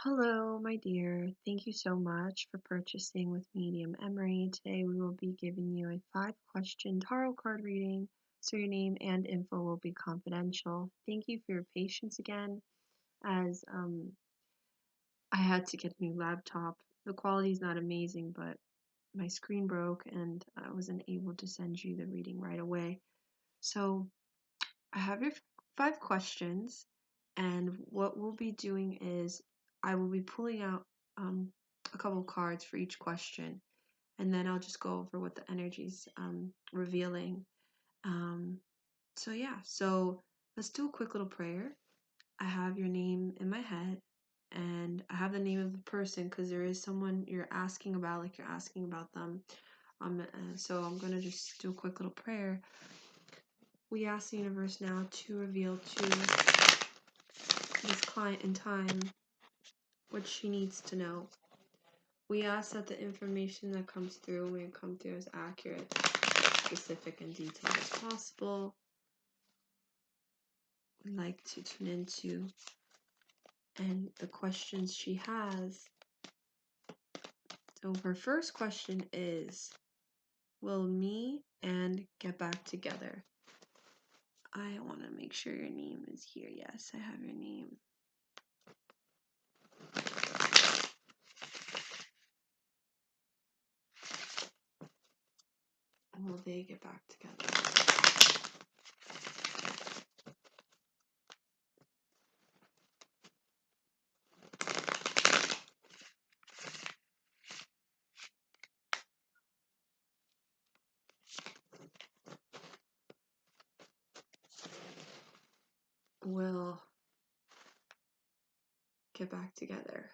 Hello, my dear. Thank you so much for purchasing with Medium Emary. Today we will be giving you a 5-question tarot card reading, so your name and info will be confidential. Thank you for your patience again, as I had to get a new laptop. The quality is not amazing, but my screen broke and I wasn't able to send you the reading right away. So I have your 5 questions, and what we'll be doing is I will be pulling out a couple cards for each question, and then I'll just go over what the energy's revealing. Um, so yeah, so let's do a quick little prayer. I have your name in my head, and I have the name of the person because there is someone you're asking about, like you're asking about them. So I'm gonna just do a quick little prayer. We ask the universe now to reveal to this client in time what she needs to know. We ask that the information that comes through may come through as accurate, specific, and detailed as possible. We'd like to tune into and the questions she has. So her first question is, will me and get back together? I want to make sure your name is here. Yes, I have your name. Will they get back together? Will get back together.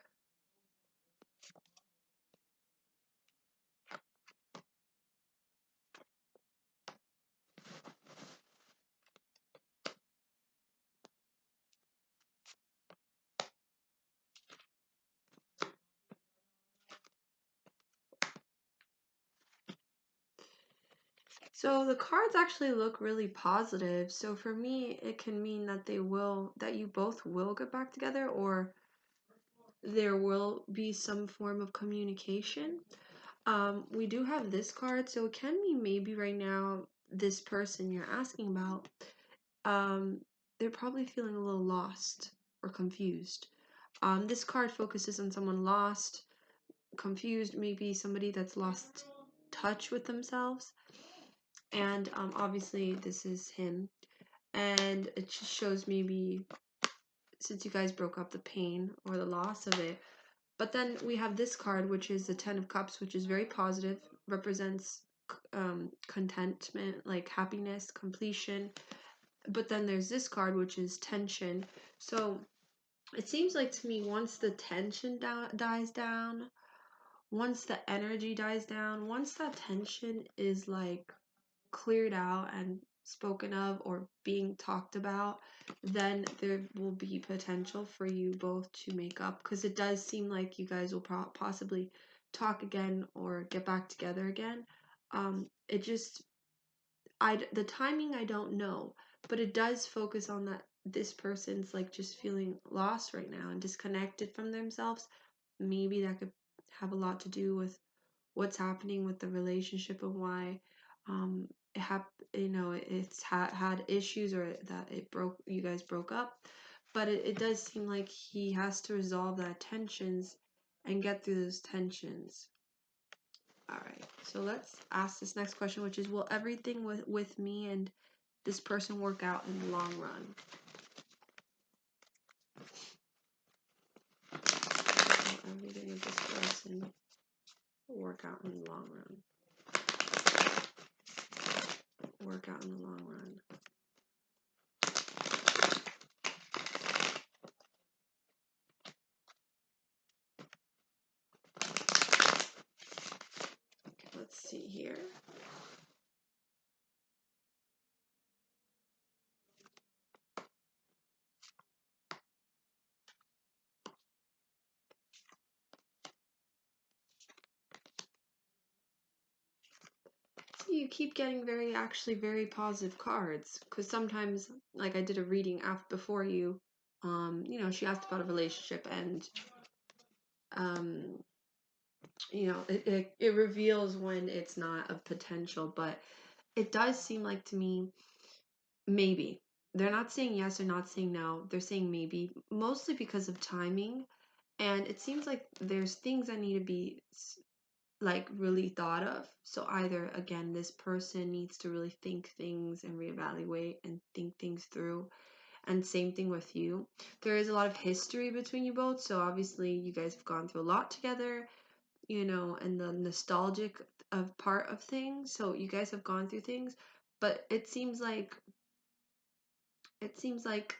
So the cards actually look really positive. So for me, it can mean that that you both will get back together, or there will be some form of communication. We do have this card, so it can mean maybe right now this person you're asking about, um, they're probably feeling a little lost or confused. This card focuses on someone lost, confused, maybe somebody that's lost touch with themselves. And obviously this is him, and it just shows maybe since you guys broke up, the pain or the loss of it. But then we have this card, which is the 10 of Cups, which is very positive, represents contentment, like happiness, completion. But then there's this card, which is tension. So it seems like to me, once the tension dies down, once the energy dies down, once that tension is like cleared out and spoken of or being talked about, then there will be potential for you both to make up, because it does seem like you guys will possibly talk again or get back together again. It just, the timing I don't know, but it does focus on that this person's like just feeling lost right now and disconnected from themselves. Maybe that could have a lot to do with what's happening with the relationship and why it's had issues, or that you guys broke up. But it does seem like he has to resolve that tensions and get through those tensions. All right, so let's ask this next question, which is, will everything with me and this person work out in the long run? Will everything with this person work out in the long run? Work out in the long run. Okay, let's see here. You keep getting very positive cards, because sometimes, like I did a reading after before you, she asked about a relationship, and um, it reveals when it's not of potential, but it does seem like to me, maybe. They're not saying yes or not saying no. They're saying maybe, mostly because of timing. And it seems like there's things that need to be like really thought of. So either again, this person needs to really think things and reevaluate and think things through. And same thing with you. There is a lot of history between you both. So obviously you guys have gone through a lot together, and the nostalgic of part of things. So you guys have gone through things, but it seems like it feels like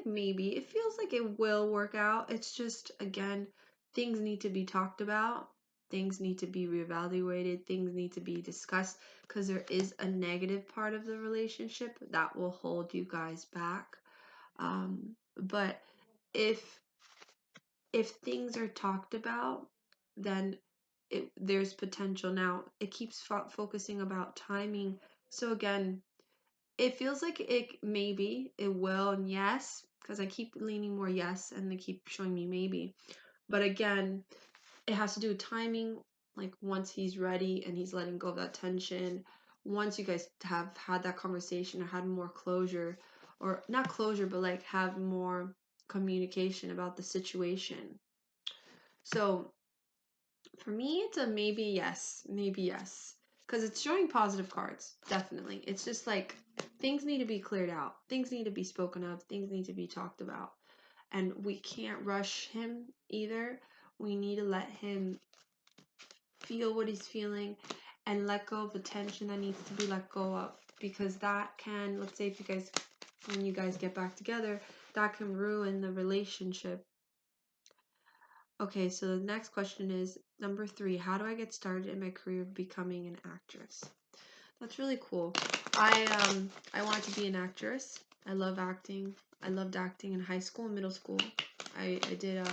maybe it feels like it will work out. It's just, again, things need to be talked about, things need to be reevaluated, things need to be discussed, because there is a negative part of the relationship that will hold you guys back. But if things are talked about, then there's potential. Now it keeps focusing about timing. So again, it feels like it will, and yes, because I keep leaning more yes and they keep showing me maybe. But again, it has to do with timing. Like once he's ready and he's letting go of that tension, once you guys have had that conversation or had more closure, or not closure, but like have more communication about the situation. So for me, it's a maybe yes, maybe yes. Because it's showing positive cards, definitely. It's just like things need to be cleared out, things need to be spoken of, things need to be talked about. And we can't rush him either. We need to let him feel what he's feeling and let go of the tension that needs to be let go of. Because that can, let's say, when you guys get back together, that can ruin the relationship. Okay, so the next question is number 3. How do I get started in my career of becoming an actress? That's really cool. I want to be an actress. I love acting. I loved acting in high school and middle school. I did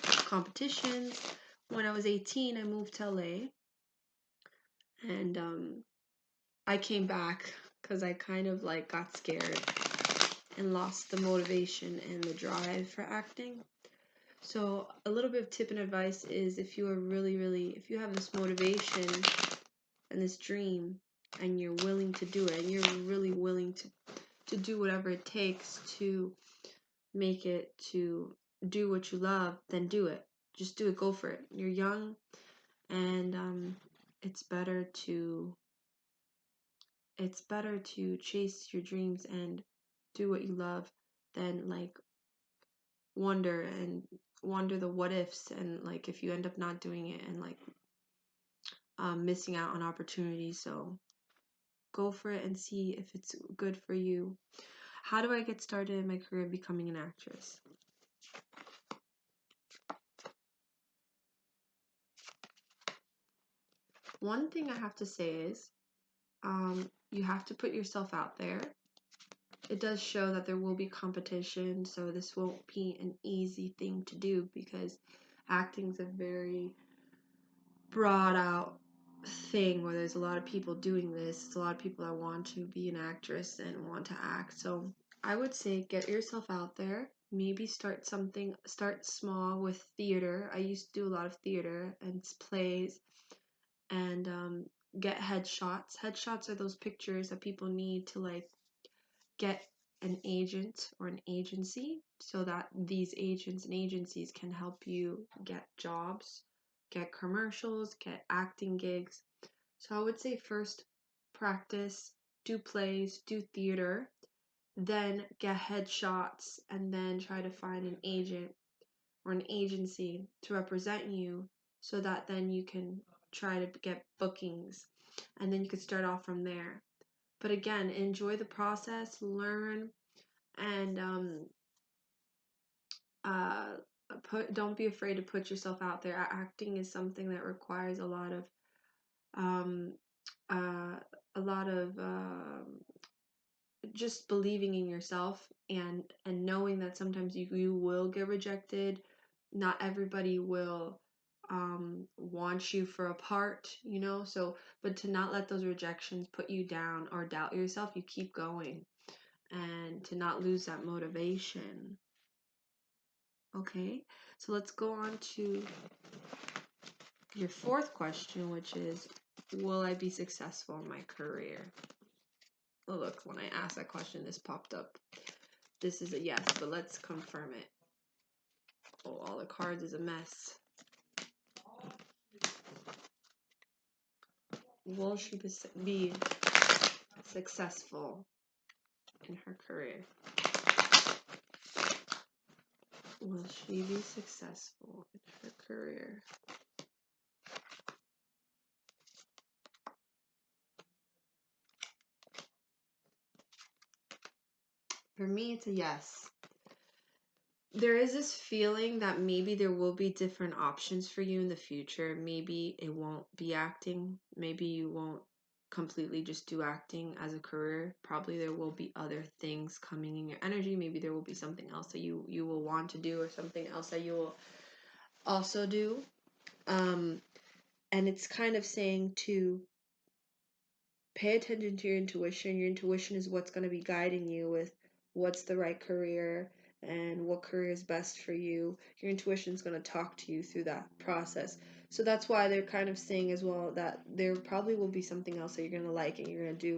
competitions. When I was 18, I moved to LA, and I came back because I kind of like got scared and lost the motivation and the drive for acting. So a little bit of tip and advice is, if you are if you have this motivation and this dream and you're willing to do it, and you're really willing to do whatever it takes to make it, to do what you love, then do it. Just do it, go for it. You're young, and it's better to chase your dreams and do what you love than like wonder the what ifs, and like if you end up not doing it and like missing out on opportunities. So go for it and see if it's good for you. How do I get started in my career of becoming an actress? One thing I have to say is you have to put yourself out there. It does show that there will be competition, so this won't be an easy thing to do, because acting is a very broad out thing where there's a lot of people doing this. It's a lot of people that want to be an actress and want to act. So I would say get yourself out there. Maybe start small with theater. I used to do a lot of theater and plays, and get headshots. Headshots are those pictures that people need to like get an agent or an agency, so that these agents and agencies can help you get jobs, get commercials, get acting gigs. So I would say first practice, do plays, do theater, then get headshots, and then try to find an agent or an agency to represent you, so that then you can try to get bookings, and then you could start off from there. But again, enjoy the process, learn, and uh, don't be afraid to put yourself out there. Acting is something that requires um, uh, a lot of just believing in yourself, and knowing that sometimes you will get rejected. Not everybody will want you for a part, so, but to not let those rejections put you down or doubt yourself. You keep going, and to not lose that motivation. Okay, so let's go on to your fourth question, which is, will I be successful in my career? Oh, look, when I asked that question, this popped up. This is a yes, but let's confirm it. Oh, all the cards is a mess. Will she be successful in her career? Will she be successful in her career? For me, it's a yes. There is this feeling that maybe there will be different options for you in the future. Maybe it won't be acting. Maybe you won't completely just do acting as a career. Probably there will be other things coming in your energy. Maybe there will be something else that you will want to do, or something else that you will also do. And it's kind of saying to pay attention to your intuition. Your intuition is what's going to be guiding you with what's the right career and what career is best for you. Your intuition is going to talk to you through that process. So that's why they're kind of saying as well that there probably will be something else that you're going to like and you're going to do.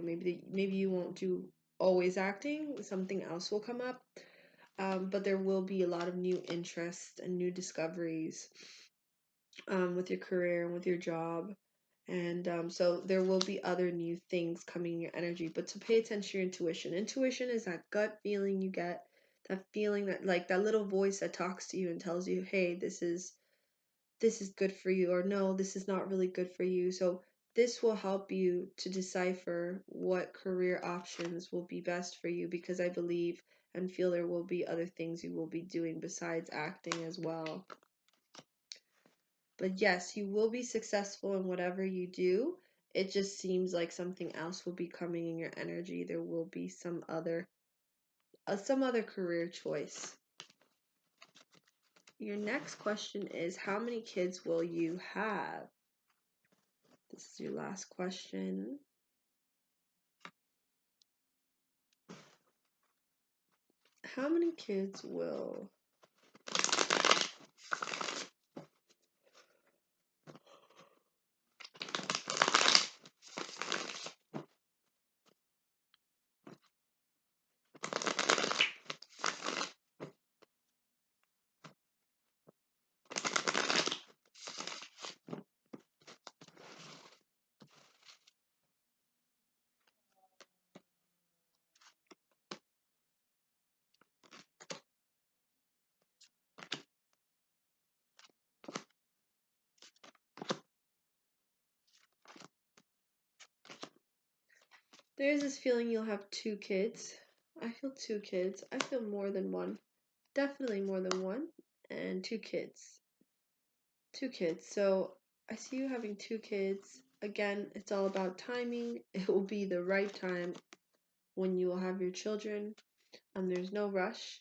Maybe you won't do always acting. Something else will come up. But there will be a lot of new interests and new discoveries with your career and with your job. And so there will be other new things coming in your energy. But to pay attention to your intuition. Intuition is that gut feeling you get, that feeling that, like, that little voice that talks to you and tells you, hey, this is good for you, or no, this is not really good for you. So this will help you to decipher what career options will be best for you, because I believe and feel there will be other things you will be doing besides acting as well. But yes, you will be successful in whatever you do. It just seems like something else will be coming in your energy. There will be some other career choice. Your next question is, how many kids will you have? This is your last question. How many kids will There's this feeling you'll have 2 kids. I feel 2 kids. I feel more than one. Definitely more than one. And 2 kids. 2 kids. So I see you having 2 kids. Again, it's all about timing. It will be the right time when you will have your children. There's no rush,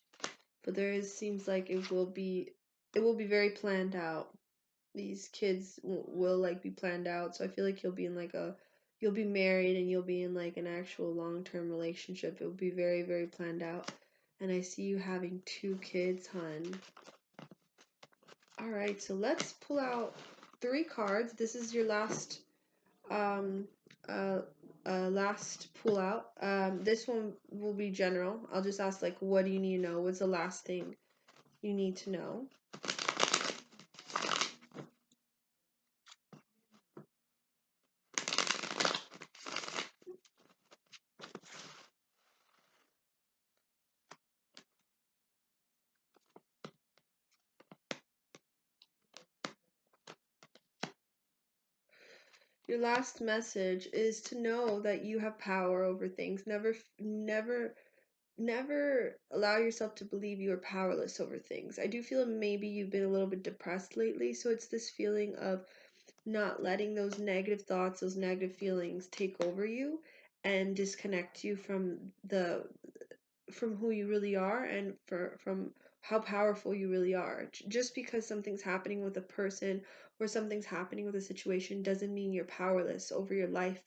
but seems like it will be very planned out. These kids will like be planned out. So I feel like you'll be married and you'll be in like an actual long-term relationship. It will be very, very planned out. And I see you having 2 kids, hun. All right, so let's pull out 3 cards. This is your last last pull out. This one will be general. I'll just ask, like, what do you need to know? What's the last thing you need to know? Your last message is to know that you have power over things. Never allow yourself to believe you are powerless over things. I do feel maybe you've been a little bit depressed lately, so it's this feeling of not letting those negative thoughts, those negative feelings take over you and disconnect you from who you really are and from how powerful you really are. Just because something's happening with a person or something's happening with a situation doesn't mean you're powerless over your life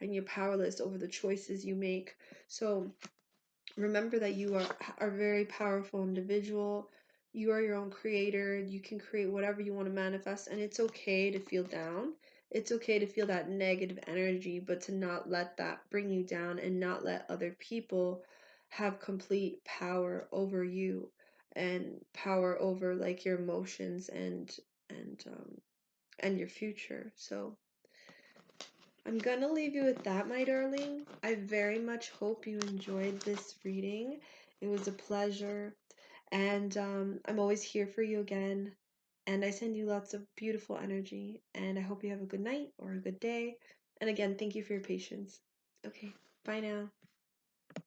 and you're powerless over the choices you make. So remember that you are a very powerful individual. You are your own creator. You can create whatever you want to manifest, and it's okay to feel down. It's okay to feel that negative energy, but to not let that bring you down and not let other people have complete power over you and power over like your emotions and and your future. So I'm gonna leave you with that, my darling. I very much hope you enjoyed this reading. It was a pleasure. And I'm always here for you again. And I send you lots of beautiful energy. And I hope you have a good night or a good day. And again, thank you for your patience. Okay, bye now.